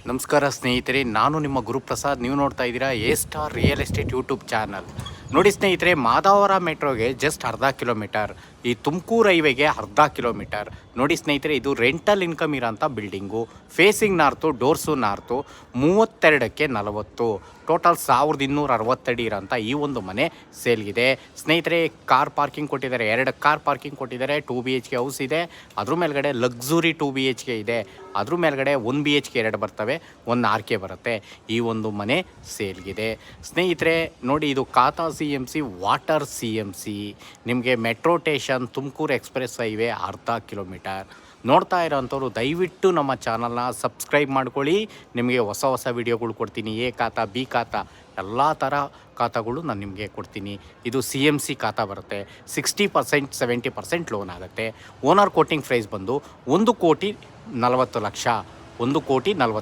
ನಮಸ್ಕಾರ ಸ್ನೇಹಿತರೆ, ನಾನು ನಿಮ್ಮ ಗುರುಪ್ರಸಾದ್. ನೀವು ನೋಡ್ತಾ ಇದ್ದೀರಾ A star real estate YouTube channel. ನೋಡಿ ಸ್ನೇಹಿತರೆ, ಮಾದಾವರ ಮೆಟ್ರೋಗೆ ಜಸ್ಟ್ ಅರ್ಧ ಕಿಲೋಮೀಟರ್, ಈ ತುಮಕೂರು ಹೈವೇಗೆ ಅರ್ಧ ಕಿಲೋಮೀಟರ್. ನೋಡಿ ಸ್ನೇಹಿತರೆ, ಇದು ರೆಂಟಲ್ ಇನ್ಕಮ್ ಇರೋಂಥ building. Facing north, doors north, 32ಕ್ಕೆ 40, ಟೋಟಲ್ 1260 ಅಡಿ ಇರೋಂಥ ಈ ಒಂದು ಮನೆ ಸೇಲ್ಗಿದೆ ಸ್ನೇಹಿತರೆ. ಕಾರ್ ಪಾರ್ಕಿಂಗ್ ಕೊಟ್ಟಿದ್ದಾರೆ, 2 ಕಾರ್ ಪಾರ್ಕಿಂಗ್ ಕೊಟ್ಟಿದ್ದಾರೆ. 2 BHK ಹೌಸ್ ಇದೆ, ಅದ್ರ ಮೇಲ್ಗಡೆ ಲಕ್ಸುರಿ 2 BHK ಇದೆ, ಅದ್ರ ಮೇಲ್ಗಡೆ 1 BHK 2 ಬರ್ತವೆ, 1 RK ಬರುತ್ತೆ. ಈ ಒಂದು ಮನೆ ಸೇಲ್ಗಿದೆ ಸ್ನೇಹಿತರೆ. ನೋಡಿ, ಇದು ಖಾತಾ CMC ವಾಟರ್ CMC. ನಿಮಗೆ metro station Tumakuru express highway ಅರ್ಧ ಕಿಲೋಮೀಟರ್. ನೋಡ್ತಾ ಇರೋಂಥವ್ರು ದಯವಿಟ್ಟು ನಮ್ಮ ಚಾನಲ್ನ ಸಬ್ಸ್ಕ್ರೈಬ್ ಮಾಡ್ಕೊಳ್ಳಿ. ನಿಮಗೆ ಹೊಸ ಹೊಸ ವಿಡಿಯೋಗಳು ಕೊಡ್ತೀನಿ. ಎ ಖಾತಾ, ಬಿ ಖಾತಾ, ಎಲ್ಲ ಥರ ಖಾತಾಗಳು ನಾನು ನಿಮಗೆ ಕೊಡ್ತೀನಿ. ಇದು CMC ಖಾತಾ ಬರುತ್ತೆ. 60% 70% ಲೋನ್ ಆಗುತ್ತೆ. ಓನರ್ ಕೋಟಿಂಗ್ ಪ್ರೈಸ್ ಬಂದು 1,40,40,00,000, 1,40,40,000.